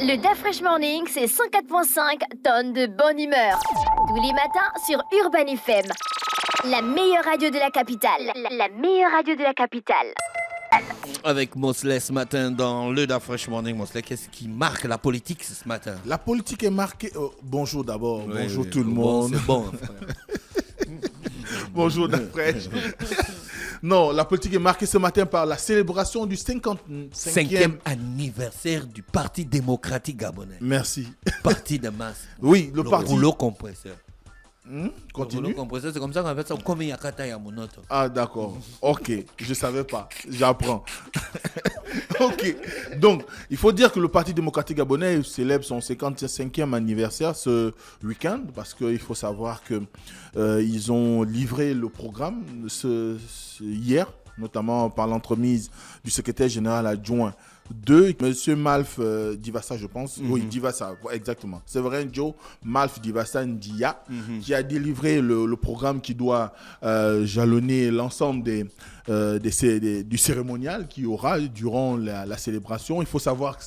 Le Da Fresh Morning, c'est 104.5 tonnes de bonne humeur. Tous les matins sur Urban FM. La meilleure radio de la capitale. La meilleure radio de la capitale. Avec Mosley ce matin dans le Da Fresh Morning. Mosley, qu'est-ce qui marque la politique ce matin? La politique est marquée... bonjour d'abord, Oui, bonjour oui, tout le bon, monde. C'est bon, frère. Bonjour Da Fresh. Non, la politique est marquée ce matin par la célébration du 55e... 5e anniversaire du Parti démocratique gabonais. Merci. Parti de masse. Oui, le Le parti... rouleau compresseur. Le Continue. rouleau compresseur, c'est comme ça qu'on appelle ça. Comme Yakata Yamunoto. Ah, d'accord. Ok, je ne savais pas. J'apprends. Ok. Donc, il faut dire que le Parti démocratique gabonais célèbre son 55e anniversaire ce week-end parce qu'il faut savoir qu'ils ont livré le programme hier, notamment par l'entremise du secrétaire général adjoint de M. Malf Divassa, je pense. Oui, Divassa, exactement. Séverin Joe Malf Divassa Ndia, qui a délivré le programme qui doit jalonner l'ensemble du cérémonial qu'il y aura durant la célébration. Il faut savoir que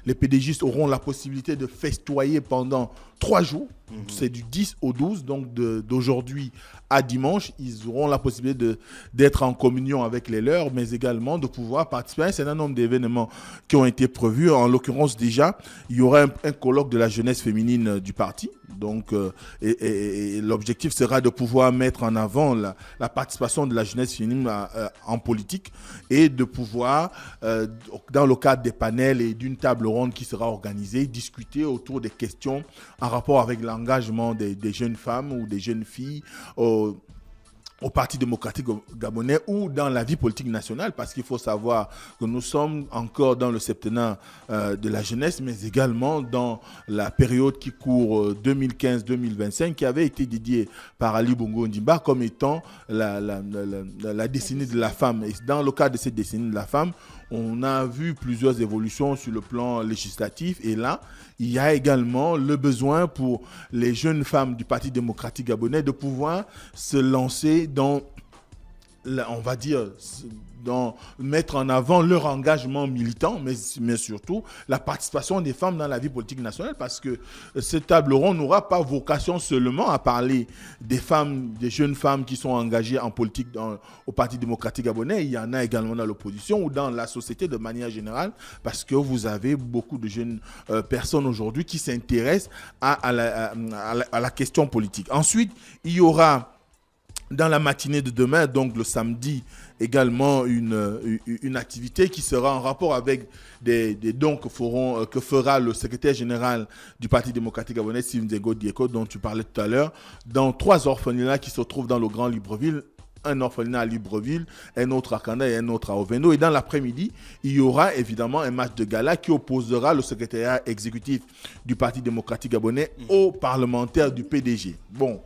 les PDGistes auront la possibilité de festoyer pendant 3 jours. C'est du 10 au 12, donc d'aujourd'hui à dimanche. Ils auront la possibilité d'être en communion avec les leurs, mais également de pouvoir participer à un certain nombre d'événements qui ont été prévus. En l'occurrence, déjà, il y aura un colloque de la jeunesse féminine du parti. Donc, et l'objectif sera de pouvoir mettre en avant la participation de la jeunesse féminine en politique et de pouvoir, dans le cadre des panels et d'une table ronde qui sera organisée, discuter autour des questions en rapport avec l'engagement des jeunes femmes ou des jeunes filles au Parti démocratique gabonais ou dans la vie politique nationale, parce qu'il faut savoir que nous sommes encore dans le septennat de la jeunesse, mais également dans la période qui court 2015-2025, qui avait été dédiée par Ali Bongo Ondimba comme étant la décennie de la femme. Et dans le cadre de cette décennie de la femme, on a vu plusieurs évolutions sur le plan législatif, et là, il y a également le besoin pour les jeunes femmes du Parti démocratique gabonais de pouvoir se lancer dans, on va dire, mettre en avant leur engagement militant, mais surtout la participation des femmes dans la vie politique nationale, parce que cette table ronde n'aura pas vocation seulement à parler des femmes, des jeunes femmes qui sont engagées en politique au Parti démocratique gabonais. Il y en a également dans l'opposition ou dans la société de manière générale, parce que vous avez beaucoup de jeunes personnes aujourd'hui qui s'intéressent à la question politique. Ensuite, il y aura dans la matinée de demain, donc le samedi, également une activité qui sera en rapport avec des dons que fera le secrétaire général du Parti démocratique gabonais, Steve Nzengo Dieko, dont tu parlais tout à l'heure, dans 3 orphelinats qui se trouvent dans le Grand Libreville. Un orphelinat à Libreville, un autre à Kanda et un autre à Ovendo. Et dans l'après-midi, il y aura évidemment un match de gala qui opposera le secrétariat exécutif du Parti démocratique gabonais aux parlementaires du PDG. Bon,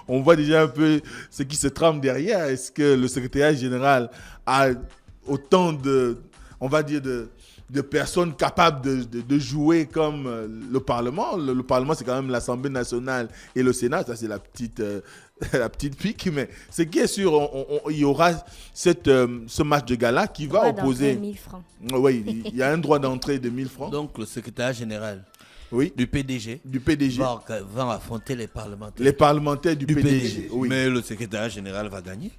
on voit déjà un peu ce qui se trame derrière. Est-ce que le secrétariat général a autant on va dire, de personnes capables de jouer comme le Parlement? Le Parlement, c'est quand même l'Assemblée nationale et le Sénat. Ça, c'est la petite pique. Mais ce qui est sûr, il y aura ce match de gala qui va opposer... 1000 francs. Oui, il y a un droit d'entrée de 1000 francs. Donc, le secrétaire général Oui. du PDG va affronter les parlementaires. Les parlementaires du PDG. Oui. Mais le secrétaire général va gagner.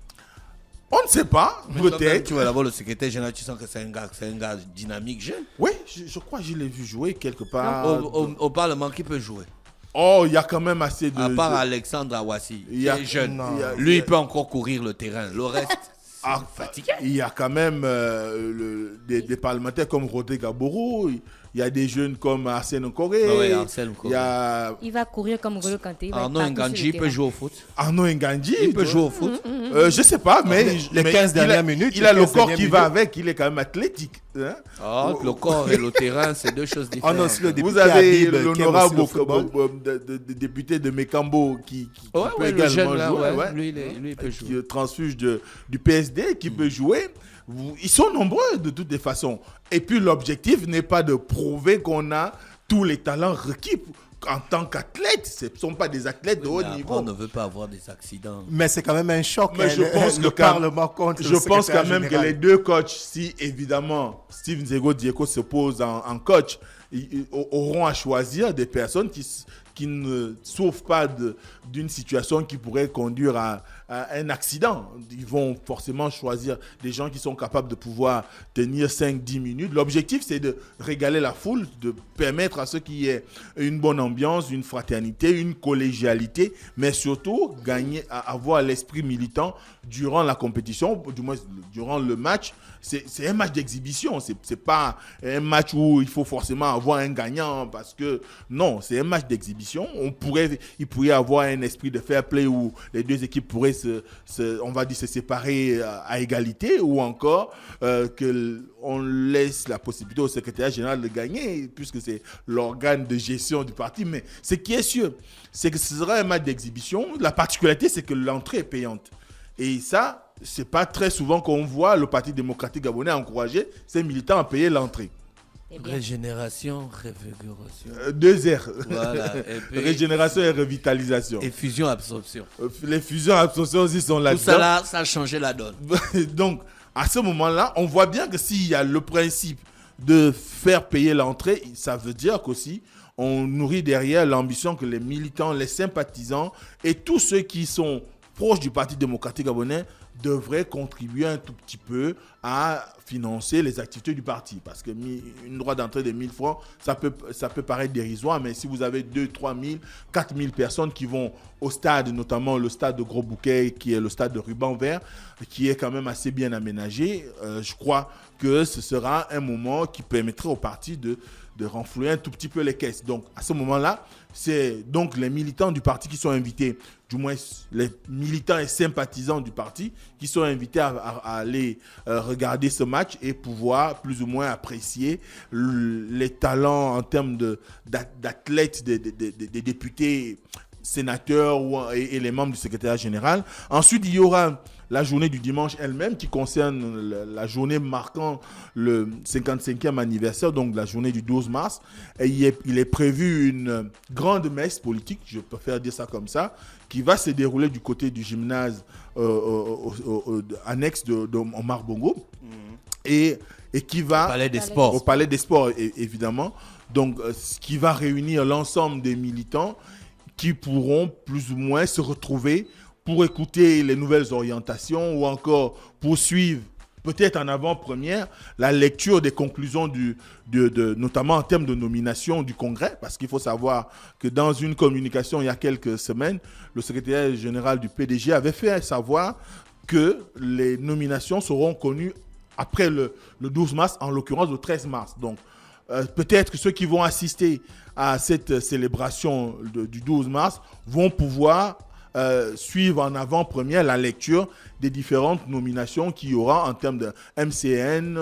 On ne sait pas, peut-être. Tu vas d'abord le secrétaire général, tu sens que c'est un gars dynamique, jeune. Oui, je crois que je l'ai vu jouer quelque part. Au Parlement, qui peut jouer? Oh, il y a quand même assez de... À part Alexandre Awassi, qui est jeune. il Lui, il peut encore courir le terrain. Le reste, fatigué. Il y a quand même des parlementaires comme Rodrigue Aboro. Il y a des jeunes comme Arsène Nkoré. Oui, Arsène Nkoré. Il va courir comme Ngolo Kanté. Arnaud Nganji, il peut jouer au foot. Arnaud Nganji. Il peut jouer au foot. Je ne sais pas, mais... Les 15 dernières minutes. Il a le corps qui va avec. Il est quand même athlétique. Hein? Le corps et le terrain, c'est 2 choses différentes. Vous avez l'honorable député de Mekambo qui peut également jouer. Lui, il peut jouer. Qui transfuge du PSD, qui peut jouer. Ils sont nombreux de toutes les façons. Et puis l'objectif n'est pas de prouver qu'on a tous les talents requis en tant qu'athlètes, ce ne sont pas des athlètes de haut niveau. On ne veut pas avoir des accidents. Mais c'est quand même un choc. Mais je pense le Parlement contre je pense quand même que les deux coachs, si évidemment Steve Nzego-Dieko se pose en coach, ils auront à choisir des personnes qui ne souffrent pas d'une situation qui pourrait conduire à un accident. Ils vont forcément choisir des gens qui sont capables de pouvoir tenir 5-10 minutes. L'objectif, c'est de régaler la foule, de permettre à ceux qu'il y ait une bonne ambiance, une fraternité, une collégialité, mais surtout avoir l'esprit militant durant la compétition, du moins durant le match. C'est un match d'exhibition, c'est pas un match où il faut forcément avoir un gagnant, parce que non, c'est un match d'exhibition. Il pourrait y avoir un esprit de fair play où les deux équipes pourraient se séparer à égalité, ou encore qu'on laisse la possibilité au secrétaire général de gagner, puisque c'est l'organe de gestion du parti. Mais ce qui est sûr, c'est que ce sera un match d'exhibition. La particularité, c'est que l'entrée est payante. Et ça, c'est pas très souvent qu'on voit le Parti démocratique gabonais encourager ses militants à payer l'entrée. Régénération, révigoration. 2 R. Voilà. Et puis, Régénération et revitalisation. Et fusion-absorption. Les fusions-absorption aussi sont là-dedans. Tout ça là, ça a changé la donne. Donc, à ce moment-là, on voit bien que s'il y a le principe de faire payer l'entrée, ça veut dire qu'aussi, on nourrit derrière l'ambition que les militants, les sympathisants et tous ceux qui sont proches du Parti démocratique gabonais devraient contribuer un tout petit peu à financer les activités du parti. Parce que une droite d'entrée de 1000 francs, ça peut paraître dérisoire, mais si vous avez 2 000, 3 000, 4 000 personnes qui vont au stade, notamment le stade de Gros Bouquet, qui est le stade de Ruban Vert, qui est quand même assez bien aménagé, je crois que ce sera un moment qui permettrait au parti de renflouer un tout petit peu les caisses. Donc, à ce moment-là, c'est donc les militants du parti qui sont invités, du moins les militants et sympathisants du parti qui sont invités à aller regarder ce match et pouvoir plus ou moins apprécier les talents en termes d'athlètes, des députés, sénateurs et les membres du secrétariat général. Ensuite, il y aura la journée du dimanche elle-même qui concerne la journée marquant le 55e anniversaire, donc la journée du 12 mars. Et il est prévu une grande messe politique, je préfère dire ça comme ça, qui va se dérouler du côté du gymnase annexe de Omar Bongo et qui va au Palais des Sports évidemment. Donc, ce qui va réunir l'ensemble des militants qui pourront plus ou moins se retrouver pour écouter les nouvelles orientations ou encore poursuivre, peut-être en avant-première, la lecture des conclusions notamment en termes de nomination du Congrès, parce qu'il faut savoir que dans une communication il y a quelques semaines, le secrétaire général du PDG avait fait savoir que les nominations seront connues après le 12 mars, en l'occurrence le 13 mars. Donc, peut-être que ceux qui vont assister à cette célébration du 12 mars vont pouvoir suivre en avant-première la lecture des différentes nominations qu'il y aura en termes de MCN,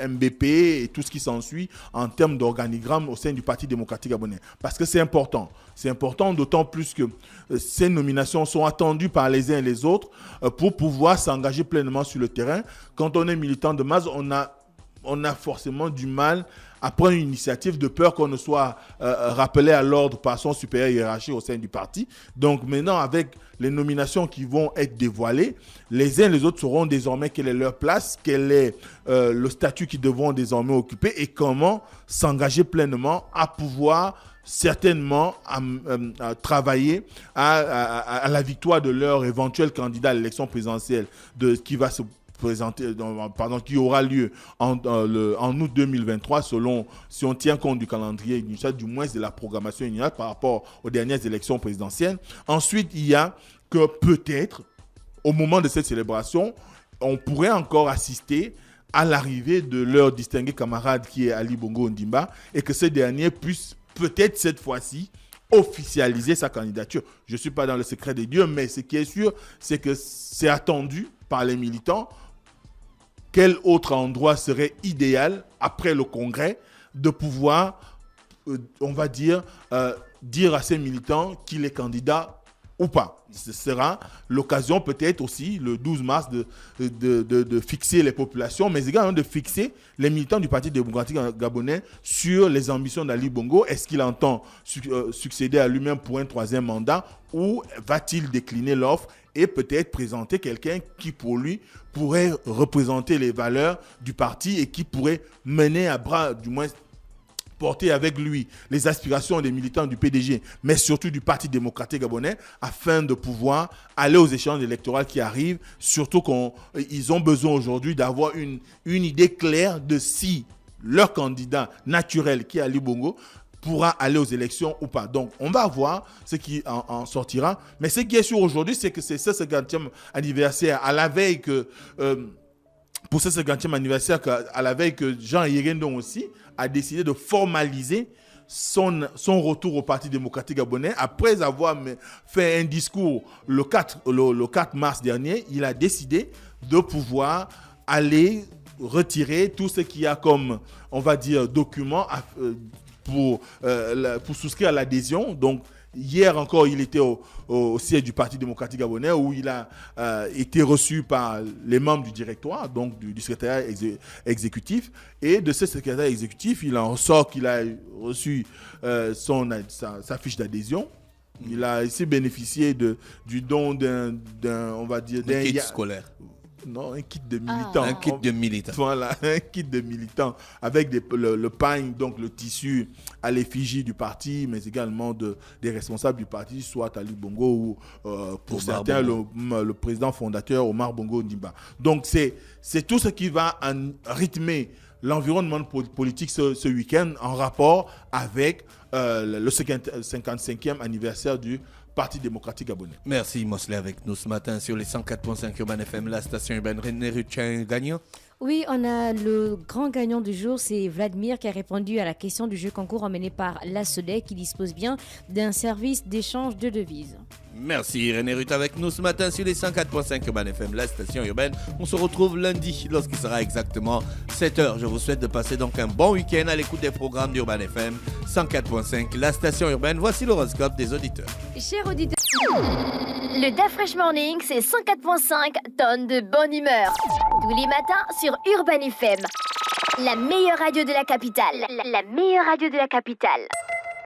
MBP et tout ce qui s'ensuit en termes d'organigramme au sein du Parti démocratique gabonais. Parce que c'est important. C'est important d'autant plus que ces nominations sont attendues par les uns et les autres pour pouvoir s'engager pleinement sur le terrain. Quand on est militant de masse, on a forcément du mal à prendre une initiative de peur qu'on ne soit rappelé à l'ordre par son supérieur hiérarchique au sein du parti. Donc maintenant, avec les nominations qui vont être dévoilées, les uns et les autres sauront désormais quelle est leur place, quel est le statut qu'ils devront désormais occuper et comment s'engager pleinement à pouvoir certainement à travailler à la victoire de leur éventuel candidat à l'élection présidentielle qui va se qui aura lieu en août 2023 selon, si on tient compte du calendrier initial, du moins de la programmation initiale par rapport aux dernières élections présidentielles. Ensuite, il y a que peut-être, au moment de cette célébration, on pourrait encore assister à l'arrivée de leur distingué camarade qui est Ali Bongo Ondimba et que ce dernier puisse peut-être cette fois-ci officialiser sa candidature. Je ne suis pas dans le secret des dieux, mais ce qui est sûr, c'est que c'est attendu par les militants. Quel autre endroit serait idéal, après le congrès, de pouvoir, on va dire à ces militants qu'il est candidat ou pas. Ce sera l'occasion peut-être aussi le 12 mars de fixer les populations, mais également de fixer les militants du Parti démocratique gabonais sur les ambitions d'Ali Bongo. Est-ce qu'il entend succéder à lui-même pour un 3e mandat ou va-t-il décliner l'offre et peut-être présenter quelqu'un qui pour lui pourrait représenter les valeurs du parti et qui pourrait mener à bras, du moins porter avec lui les aspirations des militants du PDG, mais surtout du Parti démocratique gabonais, afin de pouvoir aller aux échéances électorales qui arrivent, surtout qu'ils ont besoin aujourd'hui d'avoir une idée claire de si leur candidat naturel, qui est Ali Bongo, pourra aller aux élections ou pas. Donc, on va voir ce qui en sortira. Mais ce qui est sûr aujourd'hui, c'est que c'est ce 50e anniversaire, à la veille que... pour ce 50e anniversaire, à la veille que Jean Yégendon aussi a décidé de formaliser son retour au Parti démocratique gabonais. Après avoir fait un discours le 4 mars dernier, il a décidé de pouvoir aller retirer tout ce qu'il y a comme, on va dire, document pour souscrire à l'adhésion. Donc, hier encore, il était au siège du Parti démocratique gabonais où il a été reçu par les membres du directoire, donc du secrétariat exécutif. Et de ce secrétariat exécutif, il en ressort qu'il a reçu sa fiche d'adhésion. Il a aussi bénéficié du don d'un kit scolaire. Non, un kit de militants. Un kit de militants. Voilà, un kit de militants avec le pagne, donc le tissu à l'effigie du parti, mais également des responsables du parti, soit Ali Bongo ou pour certains le président fondateur Omar Bongo Ondimba. Donc c'est tout ce qui va rythmer l'environnement politique ce week-end en rapport avec le 55e anniversaire du Parti démocratique gabonais. Merci Mosley avec nous ce matin sur les 104.5 Urban FM, la station urbaine. René Rutien gagnant. Oui, on a le grand gagnant du jour, c'est Vladimir qui a répondu à la question du jeu concours emmené par la SODEC qui dispose bien d'un service d'échange de devises. Merci René Ruth avec nous ce matin sur les 104.5 Urban FM, la station urbaine. On se retrouve lundi lorsqu'il sera exactement 7h. Je vous souhaite de passer donc un bon week-end à l'écoute des programmes d'Urban FM 104.5, la station urbaine. Voici l'horoscope des auditeurs. Chers auditeurs, le DaFresh Morning, c'est 104.5 tonnes de bonne humeur. Tous les matins sur Urban FM, la meilleure radio de la capitale. La meilleure radio de la capitale.